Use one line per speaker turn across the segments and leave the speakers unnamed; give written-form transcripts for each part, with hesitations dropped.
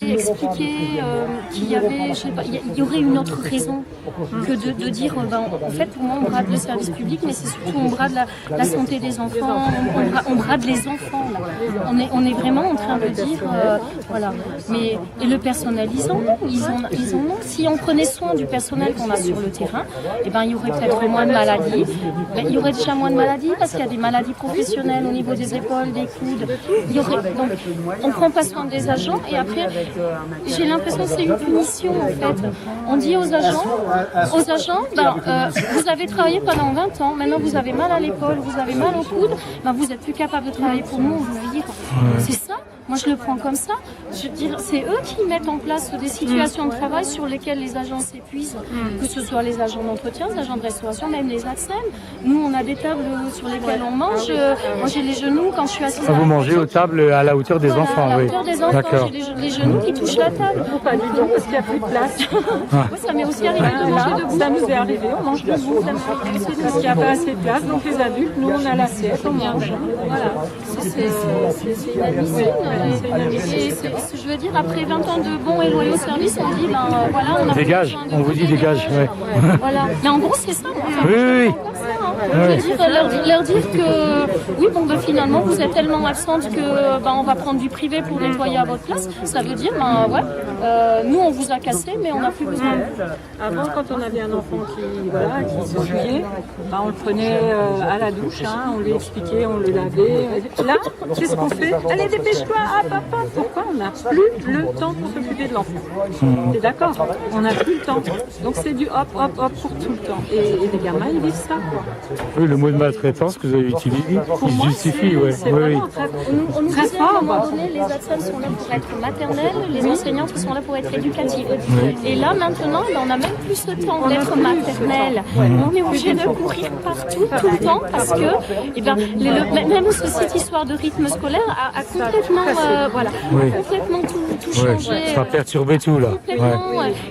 Expliquer qu'il y avait, je sais pas, il y aurait une autre raison que de dire, en fait, pour moi, on brade le service public, mais c'est surtout on brade la santé des enfants, on brade les enfants. Là. On est vraiment en train de dire, voilà. Mais et le personnel, ils en ont. Si on prenait soin du personnel qu'on a sur le terrain, eh ben, il y aurait peut-être moins de maladies. Il y aurait déjà moins de maladies parce qu'il y a des maladies professionnelles au niveau des épaules, des coudes. Donc, on prend pas soin des agents et après. J'ai l'impression que c'est une punition en fait. On dit aux agents, vous avez travaillé pendant 20 ans, maintenant vous avez mal à l'épaule, vous avez mal au coude, vous n'êtes plus capable de travailler pour nous, on vous vire. C'est ça. Moi, je le prends comme ça. Je veux dire, c'est eux qui mettent en place des situations de travail sur lesquelles les agents s'épuisent, que ce soit les agents d'entretien, les agents de restauration, même les ATSEM. Nous, on a des tables sur lesquelles on mange. Moi, j'ai les genoux quand je suis assise.
Vous mangez aux tables à la hauteur des enfants, oui. À la hauteur des enfants, j'ai les genoux qui touchent la table.
Pas du tout, parce qu'il n'y a plus de place.
Oui, ça m'est aussi arrivé de manger debout.
Ça nous est arrivé, on mange debout. Parce qu'il n'y a pas assez de place. Donc les adultes, nous, on a l'assiette, on mange. Voilà.
C'est inadmissible. Je veux dire, après 20 ans de bons et loyaux services, on dit, voilà, on a
dégage, on vous dit dégage, ouais.
Voilà. Mais en gros, c'est ça.
Oui.
Je veux dire, leur dire que, oui, finalement, vous êtes tellement absente que, on va prendre du privé pour nettoyer à votre place. Ça veut dire, nous, on vous a cassé, mais on n'a plus besoin de vous.
Avant, quand on avait un enfant qui se souillait, on le prenait à la douche, on lui expliquait, on le lavait. Là, qu'est-ce qu'on fait? Allez, dépêche-toi, papa. Pourquoi on n'a plus le temps pour s'occuper de l'enfant? T'es d'accord? On n'a plus le temps. Donc c'est du hop pour tout le temps. Et les gamins, ils vivent ça, quoi.
Oui, le mot de maltraitance que vous avez utilisé, il se justifie, oui.
On nous disait à un moment donné, les ATSEM sont là pour être maternelles, les enseignantes sont là pour être éducatives. Et là, maintenant, on n'a même plus ce temps d'être maternelle. On est obligé de courir partout, tout le temps, parce que même cette histoire de rythme scolaire a complètement, complètement tout changé.
Ça a perturbé tout, là.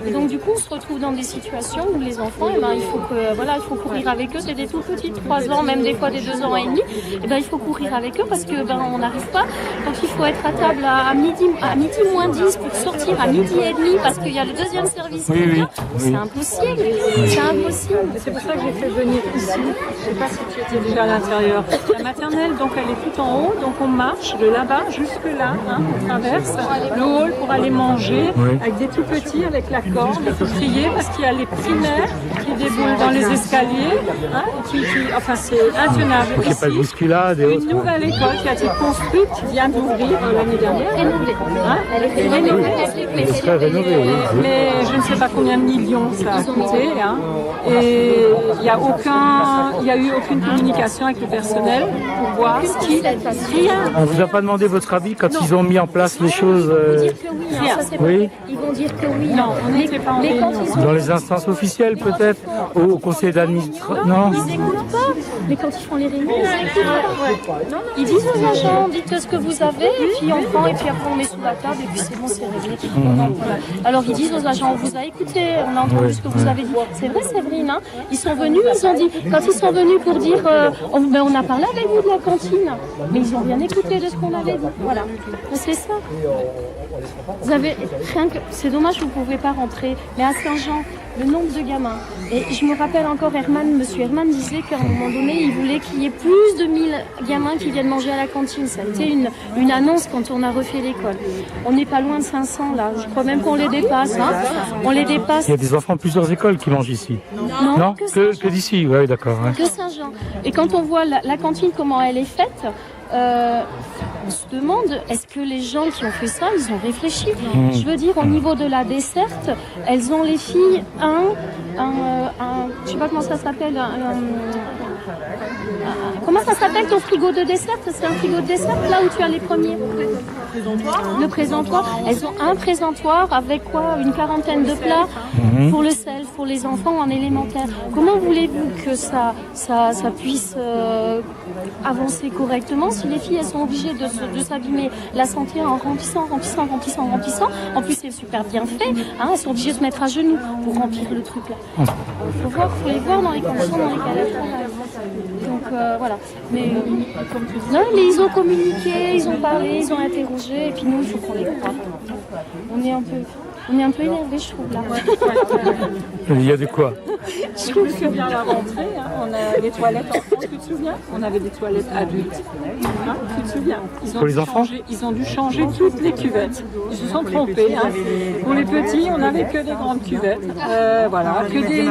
Et donc, du coup, on se retrouve dans des situations où les enfants, il faut courir avec eux. C'est des tout petits, 3 ans, même des fois des 2 ans et demi. Il faut courir avec eux parce que on n'arrive pas. Quand il faut être à table à midi moins 10 pour sortir à midi et demi parce qu'il y a le deuxième service qui vient, c'est impossible. C'est impossible.
C'est pour ça que j'ai fait venir ici. Je ne sais pas si tu étais déjà à l'intérieur. La maternelle, donc elle est tout en haut, donc on marche de là-bas jusque là, on traverse le hall pour aller manger avec des tout petits, avec la corde, il faut crier parce qu'il y a les primaires qui déboulent dans les escaliers, c'est intenable.
Il n'y a pas de bousculade et autres.
Une nouvelle école qui a été construite, qui vient d'ouvrir l'année dernière.
Elle est rénovée.
Elle serait rénovée, oui.
Mais je ne sais pas combien de millions ça a coûté. Et il n'y a eu aucune communication avec le personnel pour voir ce qui rien.
On ne vous a pas demandé votre avis quand ils ont mis en place les choses
Ils vont dire que oui.
Non, on n'était pas en réunion.
Dans les instances officielles peut-être, au conseil d'administration. Non.
Ils n'écoutent pas. Mais quand ils font les réunions, ils n'écoutent pas. Ils disent aux agents, dites ce que vous avez, et puis on prend, et puis après on met sous la table, et puis c'est bon, c'est réglé. Alors ils disent aux agents, on vous a écouté, on a entendu ce que vous avez dit. C'est vrai, Séverine, ils sont venus, ils ont dit, quand ils sont venus pour dire, on a parlé avec vous de la cantine, mais ils n'ont rien écouté de ce qu'on avait dit. Voilà, c'est ça. Vous avez c'est dommage, vous ne pouvez pas rentrer, mais à Saint-Jean, le nombre de gamins. Et je me rappelle encore, monsieur Herman disait qu'à un moment donné, il voulait qu'il y ait plus de 1000 gamins qui viennent manger à la cantine. Ça a été une annonce quand on a refait l'école. On n'est pas loin de 500 là. Je crois même qu'on les dépasse. On les dépasse.
Il y a des enfants de plusieurs écoles qui mangent ici. Non, que d'ici, oui, d'accord.
Que Saint-Jean. Et quand on voit la cantine, comment elle est faite, on se demande, est-ce que les gens qui ont fait ça, ils ont réfléchi? Je veux dire, au niveau de la desserte, elles ont les filles je sais pas comment ça s'appelle, comment ça s'appelle ton frigo de dessert? C'est un frigo de dessert là où tu as les premiers? Le présentoir. Elles ont un présentoir avec une quarantaine de plats pour le self, pour les enfants en élémentaire. Comment voulez-vous que ça puisse avancer correctement si les filles elles sont obligées de s'abîmer la santé en remplissant? En plus c'est super bien fait. Elles sont obligées de se mettre à genoux pour remplir le truc là. Faut les voir dans les conditions dans lesquelles elles travaillent. Donc voilà. Mais ils ont communiqué, ils ont parlé, ils ont interrogé, et puis nous, il faut qu'on les croie. on est un peu énervé, je trouve, là.
Il y a de quoi?
Je trouve que bien la rentrée, hein, on a les toilettes enfants, tu te souviens? On avait des toilettes adultes, hein, tu te souviens?
Pour les enfants?
Ils ont dû changer toutes les cuvettes. Ils se sont trompés. Hein. Pour les petits, on n'avait que des grandes cuvettes. Voilà, que des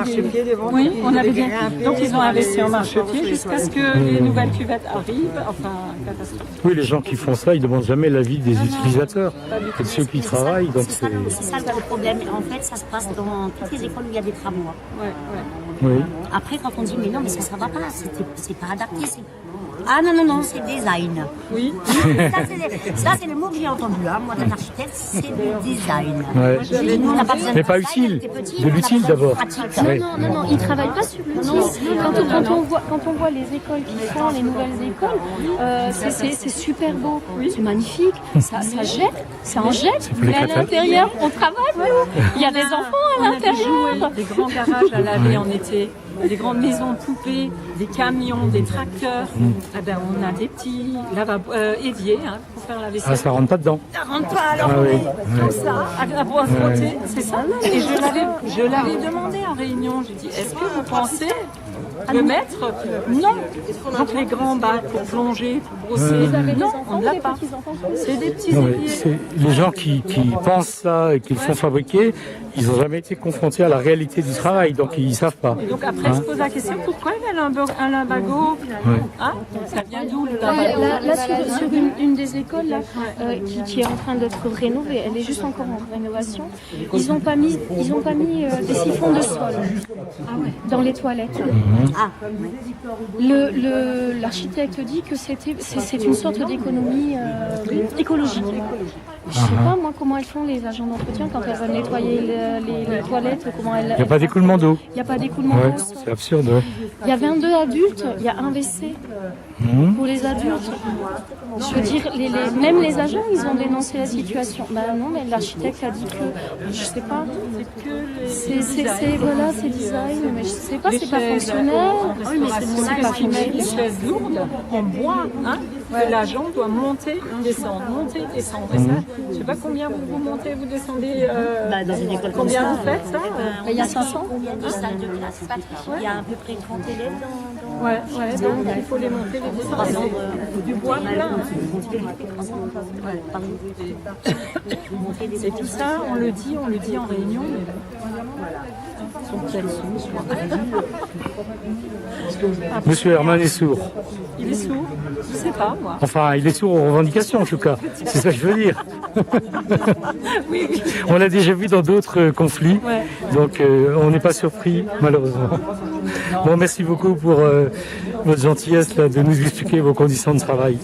oui, on avait des... Donc ils ont investi en marchepied jusqu'à ce que les nouvelles cuvettes arrivent. Enfin, catastrophe.
Oui, les gens qui font ça, ils ne demandent jamais l'avis des utilisateurs et de ceux qui travaillent. Donc
c'est ça le problème. En fait, ça se passe dans toutes les écoles où il y a des tramways.
Oui.
Après, quand on dit mais non, mais ça va pas, c'est pas adapté. Ah non, c'est design.
Oui.
Ça, c'est le mot que j'ai entendu. Hein. Moi, d'un architecte, c'est du design.
Ouais.
Nous, on n'a pas besoin
mais pas utile. De l'utile d'abord.
Non, ils ne travaillent pas sur l'utile. Quand on voit les écoles qui font, les nouvelles écoles, c'est super beau, c'est magnifique, ça jette, ça en jette. Mais à l'intérieur, on travaille. Il y a des enfants à l'intérieur.
Des grands garages à laver en été. Des grandes maisons de poupées, des camions, des tracteurs. Ah ben, on a des petits éviers hein, pour faire la vaisselle.
Ah, ça rentre pas dedans.
Ça rentre pas, alors comme ça, à frotter, c'est ça. Et je l'avais demandé en réunion, j'ai dit, est-ce que vous pensez le mettre? Non. Donc les grands bacs pour plonger, pour brosser, non, on ne l'a pas. C'est des petits éviers.
Les gens qui pensent ça et qui le font fabriquer, ils n'ont jamais été confrontés à la réalité du travail, donc ils ne savent pas.
Et donc après, je pose la question, pourquoi elle a un lumbago hein? Ça vient d'où le lumbago?
Là sur une des écoles là, qui est en train d'être rénovée, elle est juste encore en rénovation. Ils ont pas mis des siphons de sol dans les toilettes. L'architecte dit que c'est une sorte d'économie écologique. Je sais pas moi comment elles font les agents d'entretien quand elles veulent nettoyer les toilettes, comment elles...
Il n'y a pas d'écoulement d'eau.
Il n'y a pas d'écoulement d'eau.
C'est absurde. Ouais.
Il y a 22 adultes, il y a un WC pour les adultes. Je veux dire, même les agents, ils ont dénoncé la situation. Ben non, mais l'architecte a dit que, je sais pas, c'est design, mais je sais pas, c'est pas fonctionnel.
Oui, mais c'est parce qu'ils mettent les chaises lourdes en bois, hein, que l'agent doit monter, descendre. Et ça, je sais pas combien vous montez, vous descendez.
Dans une école
combien vous faites ça?
Il y a 500.
Il y a 10 salles de classe. Il y a à peu près 30 élèves dans...
Ouais, donc il faut les monter, les descendre. Du bois plein. Et tout ça, on le dit en réunion.
Monsieur Herman est sourd.
Il est sourd? Je sais pas, moi.
Enfin, il est sourd aux revendications, en tout cas. C'est ça que je veux dire.
Oui.
On l'a déjà vu dans d'autres conflits, donc on n'est pas surpris, malheureusement. Bon, merci beaucoup pour votre gentillesse là, de nous expliquer vos conditions de travail.